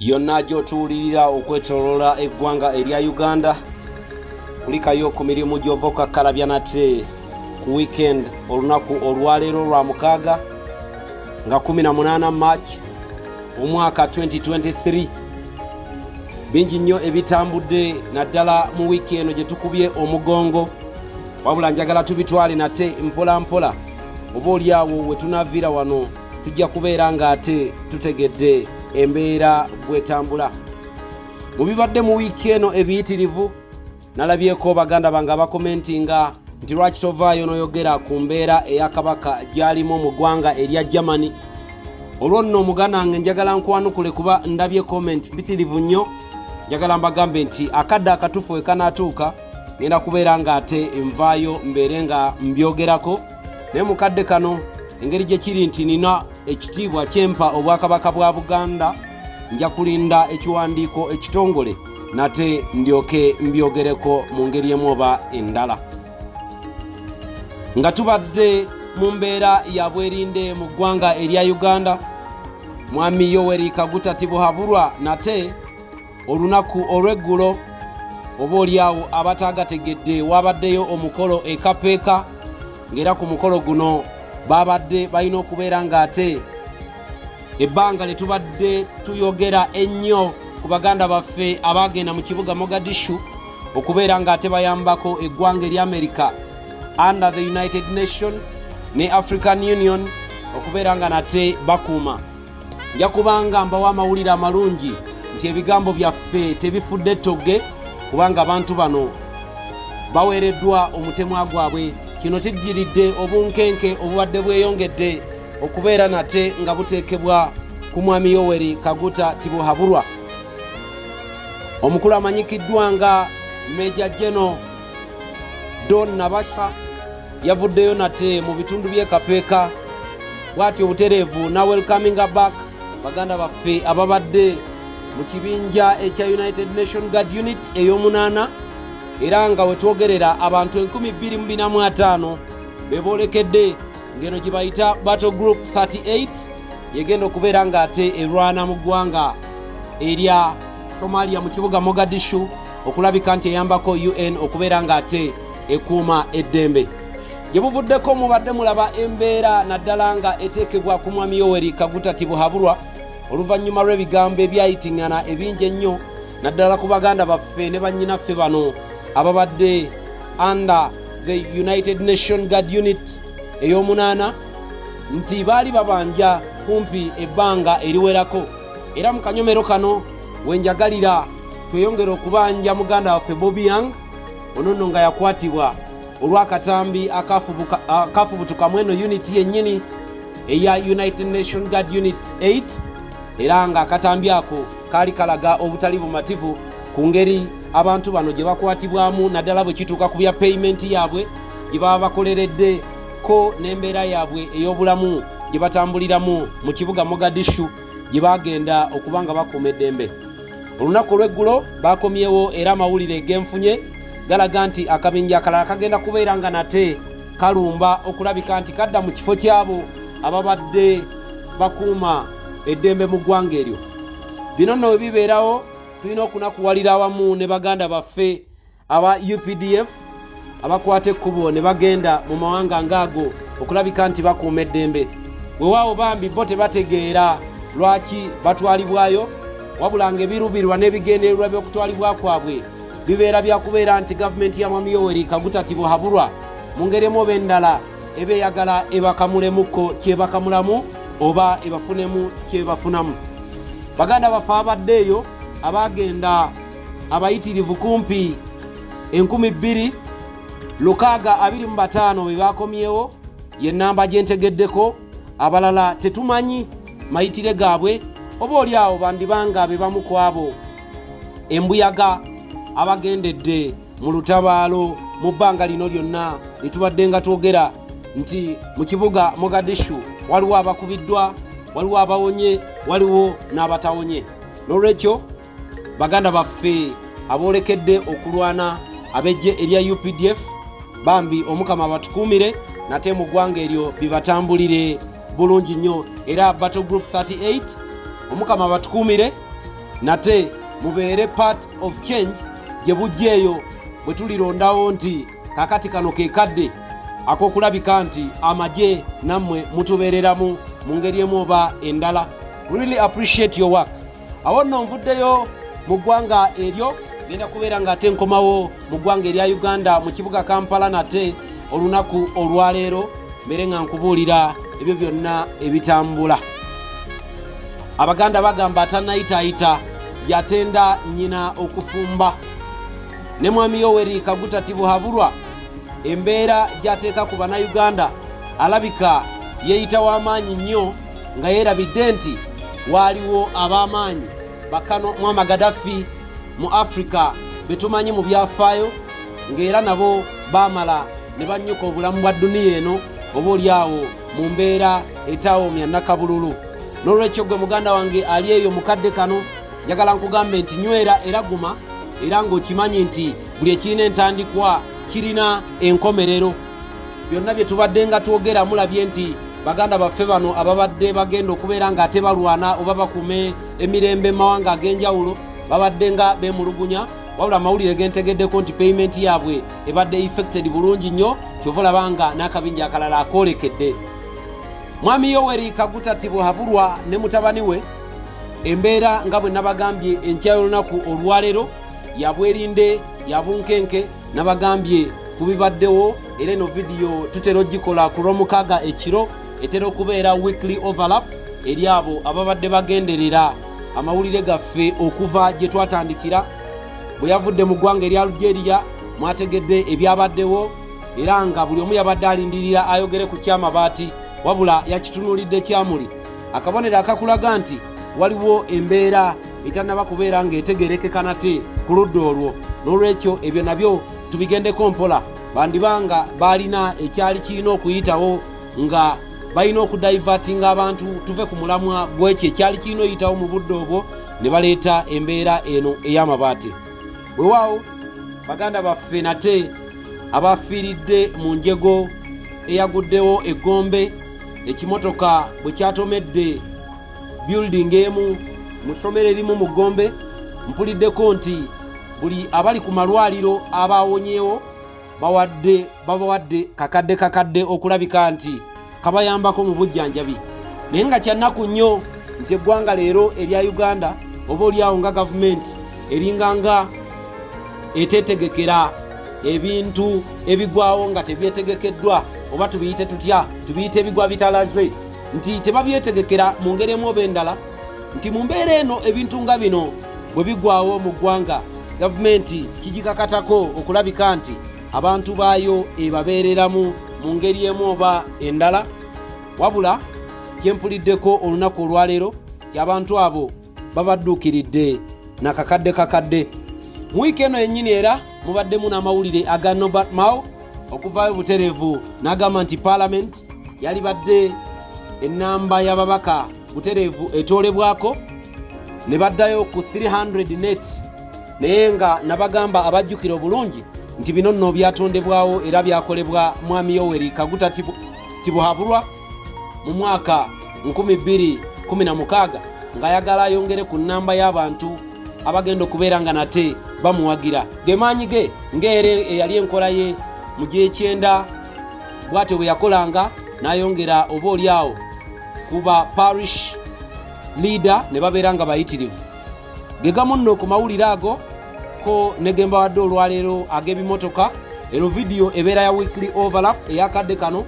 yonna gy'otuwulirira okwetoloola eggwanga erya Uganda kulikayo ku mirimu gy'ova okakkalabya nate ku weekend olunaku olwaleero lwa mukaaga nga 18 March omwaka 2023. Bingi nnyo ebitambudde naddala mu wiiki eno gye tukubye omugongo, wabula njagala tubitwale nate mpola mpola. Oba oliawo we tunaviira wano tujja kubeera ng'ate tutegedde embeera bwetambula. Mu bibadde mu wiiki eno ebiyitirivu nalabyeko baganda bange abakomentinga nti lwaki tovaayo n'oyogera ku mbeera eya kabaka gy'alimu mu ggwanga erya Germany. Olwo nno muganange njagala nkwanukule kuba ndabye comment mpitirivu nnyo. Njagala mbagambe nti akadde akatufu we kanaatuuka ngenda kubeera ng'ate envaayo mbeere nga mbyogerako. Naye mukadde kano engeri gye kiri nti nina ekitiibwa kyempa obwakabaka bwa Buganda, nja kulinda ekiwandiiko ekitongole nate ndyoke mbyogereko mu ngeri emu oba endala. Nga tubadde mu mbeera ya bwerinde mu ggwanga erya Uganda, Mwami Yoweri Kaguta Tibuhaburwa nate olunaku olw'eggulo oba oliawo abatagategedde wabaddeyo omukolo ekapeeka, ngera ku mukolo guno babadde balina okubeera ng'ate ebbanga lye tubadde tuyogera ennyo ku baganda baffe abagenda mu kibuga Mogadishu okubeera ng'ate bayambako eggwanga erya America under the United Nations ne African Union okubeera nga nate bakuuma. Nja kubanga mbawa amawulire amalungi nti ebigambo byaffe tebifudde togge, kubanga abantu bano baweereddwa omutemwa gwabwe. Kino kijjiridde obunkenke obubadde bweyongedde okubeera nate nga buteekebwa ku Mwami Yoweri Kaguta Tibuhaburwa. Omukulu amanyikiddwa nga Major General Don Nabasa yavuddeyo nate mu bitundu by'ekapeeka bw'atyo obutereevu na welcoming back baganda baffe ababadde mu kibinja ekya United Nation Guard Unit ey'omunaana, era nga wetwogerera abantu 2245 bebolekedde ngeno gye bayita Battle Group 38 yegenda okubeera ng'ate erwana mu ggwanga erya Somalia mu kibuga Mogadishu okulabika nti eyambako UN okubeera ng'ate ekuuma eddembe. Gye buvuddeko mubadde mulaba embeera naddala nga eteekebwa ku Mwami Yoweri Kaguta Tibuhaburwa oluvannyuma lw'ebigambo ebyayitingana ebingi ennyo naddala ku baganda baffe ne bannyinaffe bano ababadde under the United Nation Guard Unit ey'omunaana nti baali babanja kumpi ebbanga eriwerako. Era mu kanyomero kano wenjagalira tweyongera okubanja muganda waffe Bobby Young, ono nno nga yakwatibwa olw'akatambi akafubutuka mweno unit yennyini eya United Nation Guard Unit 8, era nga akatambi ako kaali kalaga obutali bumativu ku ngeri abantu bano gye bakwatibwamu naddala bwe kituuka ku bya payment yaabwe gye baba bakoleredde ko n'embeera yaabwe ey'obulamu gye batambuliramu mu kibuga Mogadishu gye bagenda okuba nga bakuuma eddembe. Olunaku olw'eggulo bakomyewo era amawulire g'enfunye galaga nti akabinja akalala kagenda kubeera nga nate kalumba okulabika nti kadda mu kifo kyabo ababadde bakuuma eddembe mu ggwanga eryo. Bino nno bibeerawo tulina okunakuwalira awamu ne baganda baffe aba UPDF abakwata ekkubo ne bagenda mu mawanga ngaago okulabika nti bakuuma eddembe. Weewaawo bambi bo tebategeera lwaki batwalibwayo, wabula ng'ebirubirwa n'ebigendererwa by'okutwalibwa kwabwe bibeera byakubeera nti gavumenti ya Mwami Yoweri Kaguta Tibuhaburwa mu ngeri emu oba endala eba eyagala ebakamulemuko kyebakamulamu oba ebafunemu kyebafunamu. Baganda baffe abaddeeyo abagenda abayitirivu kumpi 2625 be bakomyewo y'ennamba gye ntegeddeko. Abalala tetumanyi mayitire gaabwe, oba oliawo bandibanga be bamu ku abo embuyaga abagendedde mu lutabaalo mu bbanga lino lyonna litubadde nga twogera nti mu kibuga Mogadishu waliwo abakubiddwa, waliwo abawonye, waliwo n'abatawonye. N'olwekyo baganda baffe aboolekedde okulwana abejje erya UPDF bambi omukama batukuumire nate mu ggwanga eryo bibatambulire bulungi nnyo. Era Battle Group 38 omukama batukuumire nate mubeere part of change gye bujjeeyo bwe tulirondawo nti kakati kano ke kadde ak'okulabika nti amagye nammwe mutubeereramu mu ngeri emu oba endala. Really appreciate your work. Awo nno nvuddeyo mu ggwanga eryo genda kubeera ng'ate nkomawo mu ggwanga erya Uganda mu kibuga Kampala nate olunaku olwaleero mbere nga nkubuulira ebyo byonna ebitambula. Abaganda bagamba atanayitaayita yatenda nnyina okufumba. Ne mwami Yoweri Kaguta Tibuhaburwa embeera gy'ateeka ku bannayuganda alabika yeeyita w'amaanyi nnyo nga yeerabidde nti waaliwo ab'amaanyi bakano Muammar Gaddafi mu Africa betumanyi mu byafaayo ng'era nabo baamala ne bannyuka obulamu bwa dduniya eno oba oliawo mu mbeera etawoomya nnakabululu. N'olwekyo gwe muganda wange ali eyo mukadde kano njagala nkugambe nti nywera era guma era ng'okimanyi nti buli ekirina entandikwa kirina enkomerero. Byonna bye tubadde nga twogera mulabye nti baganda baffe bano ababadde bagenda okubeera ng'ate balwana oba bakume emirembe mu mawanga ag'enjawulo babadde nga beemulugunya, wabula amawulire gentegeddeko nti payment yaabwe ebadde effected bulungi nnyo kyova olaba nga n'akabinja akalala akoolekedde. Mwami Yoweri Kaguta Tibuhaburwa ne mutabani we embeera nga bwe nabagambye enkya y'olunaku olwaleero yabwerinde yabunkenke nabagambye kubibaddewo era eno vidiyo tutera ogikola ku lw'omukaaga ekiro etera okubeera weekly overlap eri abo ababadde bagenderera amawulire gaffe okuva gye twatandikira bwe yavudde mu ggwanga erya Algeria mwategedde ebyabaddewo era nga buli omu yabadde alindirira ayogere ku kyamabaati wabula yakitunuulidde kyamuli akabonero akakulaga nti waliwo embeera etannaba kubeera ng'etegerekeka nate ku ludda olwo. N'olwekyo ebyo nabyo tubigendeko mpola bandibanga balina ekyali kirina okuyitawo nga balina okudivertinga abantu tuve ku mulamwa gw'ekyo ekyali kirina oyitawo mu budde obwo ne baleeta embeera eno ey'amabaati. Weewaawo baganda baffe nate abafiiridde mu njego eyaguddewo eggombe ekimotoka bwe kyatomedde building emu mu ssomero erimu mu Gombe, mpuliddeko nti buli abali ku malwaliro abawonyeewo babawadde kakadde okulabika nti kabayambako mu bujjanjabi. Naye nga kyannaku nnyo nti eggwanga leero erya Uganda oba oliawo nga gavumenti eringanga eteetegekera ebintu ebigwawo nga tebyetegekeddwa oba tubiyite tutya tubiyite ebigwa bitalaze nti tebabyetegekera mu ngeri emu oba endala nti mu mbeera eno ebintu nga bino bwe bigwawo mu ggwanga gavumenti kigikakatako okulabika nti abantu baayo ebabeereramu mu ngeri emu oba endala. Wabula kyempuliddeko olunaku olwaleero ky'abantu abo babadduukiridde nakakadde. Mu wiiki eno yennyini era mubaddemu n'amawulire aga Norbert Mao okuvaayo butereevu n'agamba nti Parliament yali badde ennamba y'ababaka butereevu etoolebwako ne baddayo ku 300 net naye nga nabagamba abajjukira obulungi nti bino nno byatondebwawo era byakolebwa Mwami Yoweri Kaguta Tibuhaburwa mu mwaka 2016 ng'ayagala ayongere ku nnamba y'abantu abagenda okubeera nga nate bamuwagira. Ge maanyi ge ng'ere eyali enkola ye mu gy'ekyenda bw'atyo bwe yakolanga n'ayongera oba oliawo kuba parish leader ne babeera nga bayitirivu. Ge gamu nno ku mawulire ago ko ne ge mbawadde olwaleero ag'ebimotoka. Eno vidiyo ebeera ya weekly overlap eyakadde kano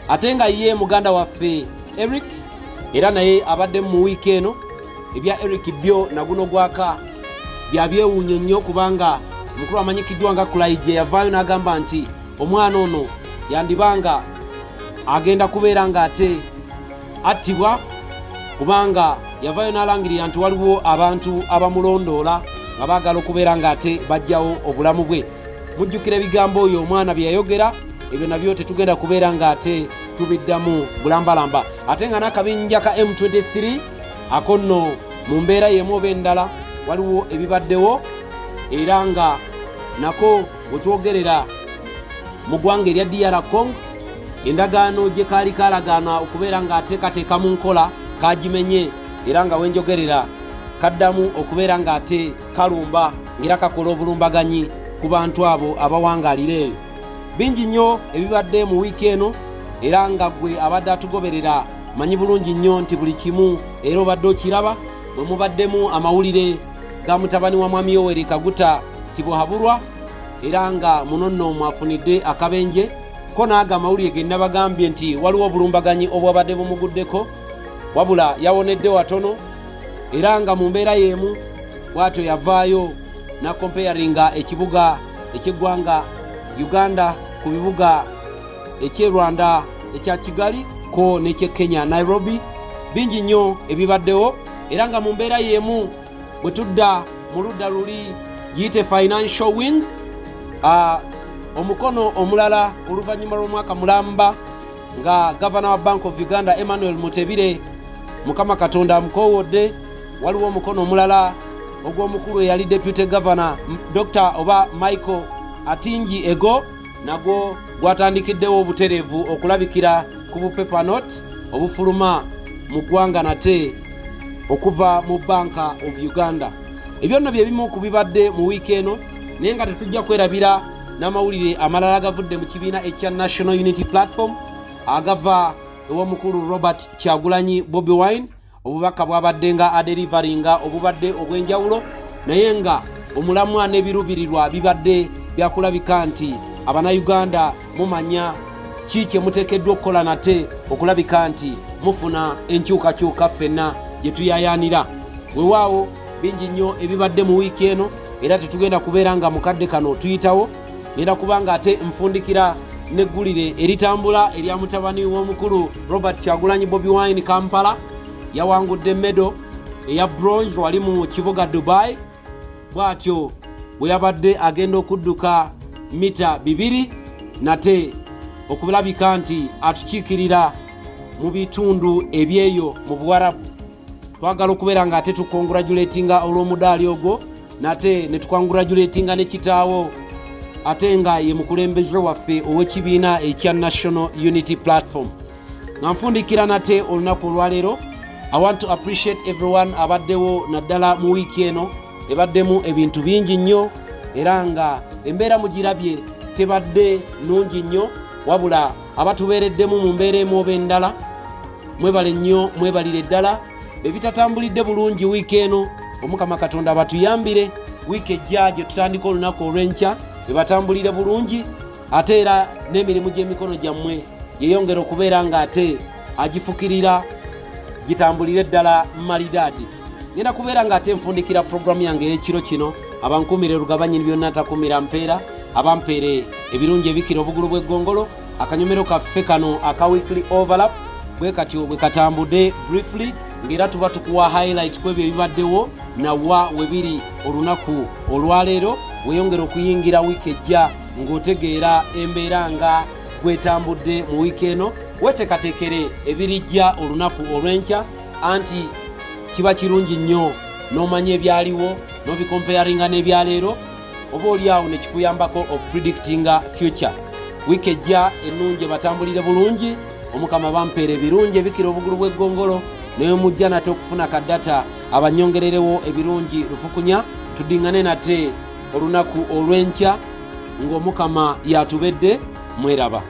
ate nga ye muganda waffe Eric era naye abadde mu wiiki eno ebya Eric byo naguno gwaka byabyewuunyo nnyo kubanga omukulu amanyikiddwa nga Kulaije yavaayo n'agamba nti omwana ono yandibanga agenda kubeera nga ate attibwa kubanga yavaayo n'alangirira nti waliwo abantu abamulondoola nga baagala okubeera nga ate bajjawo obulamu bwe. Mujjukira ebigambo oyo omwana bye yayogera ebyo nabyo tetugenda kubeera nga ate tubiddamu bulambalamba. Ate nga n'akabinja ka M23 ako nno mu mbeera y'emu oba endala waliwo ebibaddewo era nga nako bwe twogerera mu ggwanga erya DR Congo endagaano gye kaali kaalagaana okubeera nga ateekateeka mu nkola kagimenye era nga wenjogerera kaddamu okubeera ng'ate kalumba ng'era kakola obulumbaganyi ku bantu abo abawangaalira eyo. Bingi nnyo ebibadde mu wiiki eno era nga ggwe abadde atugoberera manyi bulungi nnyo nti buli kimu era obadde okiraba bwe mubaddemu amawulire ga mutabani wa mwami Yoweri Kaguta Tibuhaburwa era nga muno nno mwafunidde akabenje ko naaga amawulire ge nabagambye nti waliwo obulumbaganyi obwabadde bumuguddeko wabula yawonedde watono era nga mu mbeera y'emu bw'atyo yavaayo nakompeyaringa ekibuga eky'eggwanga Uganda ku bibuga eky'e Rwanda ekya Kigali ko n'eky'e Kenya Nairobi. Bingi nnyo ebibaddewo era nga mu mbeera y'emu bwe tudda mu ludda luli giyite financial wing omukono omulala oluvannyuma lw'omwaka mulamba nga Governor wa Bank of Uganda Emmanuel Mutebire Mukama Katonda amukoowodde, waliwo omukono omulala ogw'omukulu eyali Deputy Governor Dr. oba Michael Atingi Ego nagwo gwatandikiddewo obutereevu okulabikira ku bupepa note obufuluma mu ggwanga nate okuva mu Bank of Uganda. Ebyo nno bye bimu ku bibadde mu wiiki eno naye nga tetujja kwerabira n'amawulire amalala agavudde mu kibiina ekya National Unity Platform agava ew'omukulu Robert Kyagulanyi Bobi Wine, obubaka bwabadde nga aderivaringa obubadde obw'enjawulo naye nga omulamwa n'ebiruubirirwa bibadde byakulabika nti Abanayuganda mumanya ki kye muteekeddwa okukola nate okulabika nti mufuna enkyukakyuka ffenna gye tuyayaanira. Weewaawo bingi nnyo ebibadde mu wiiki eno era tetugenda kubeera nga mukadde kano tuyitawo ngenda kubanga ate nfundikira n'eggulire eritambula erya mutabani w'omukulu Robert Kyagulanyi Bobi Wine Kampala yawangudde medal eya bronze wali mu kibuga Dubai bw'atyo bwe yabadde agenda okudduka mita 2 nate okulabika nti atukiikirira mu bitundu ebyeyo mu Buwarabu. Twagala okubeera nga ate tukongratulatinga olw'omudaali ogwo nate ne tukongratulatinga ne kitaawo ate nga ye mukulembeze waffe ow'ekibiina ekya National Unity Platform. Nga nfundikira nate olunaku olwaleero, I want to appreciate everyone abaddewo naddala mu wiiki eno ebaddemu ebintu bingi nnyo era nga embeera mugirabye tebadde nnungi nnyo wabula abatubeereddemu mu mbeera emu oba endala mwebale nnyo mwebalire ddala. Ebitatambulidde bulungi wiiki eno Omukama Katonda abatuyambire wiiki ejja gye tutandika olunaku olw'enkya ebatambulire bulungi ate era n'emirimu gy'emikono gyammwe yeyongera okubeera nga ate agifukirira gitambulire ddala malidaadi. Ngenda kubeera nga ate nfundikira programu yange ey'ekiro kino abankumire lugabanyini byonna ntakumira mpeera abampeere ebirungi ebikira obugulu bw'eggongolo akanyomero kaffe kano aka weekly overlap bwe katyo bwe katambudde briefly ngera tuba tukuwa highlight kwebyo ebibaddewo nawa webiri olunaku olwaleero weyongera okuyingira wiiki ejja ng'otegeera embeera nga bwetambudde mu wiiki eno weteekateekere ebirijja olunaku olw'enkya anti kiba kirungi nnyo n'omanya ebyaliwo n'obikompeyaringa n'ebyaleero oba oliawo ne kikuyambako okupredictinga future. Wiiki ejja ennungi batambulire bulungi Omukama bampeera ebirungi ebikira obugulu bw'eggongolo naye mujja nate okufuna kaddata abanyongererewo ebirungi lufukunya tuddingane nate olunaku olw'enkya ng'Omukama yatubedde mweraba.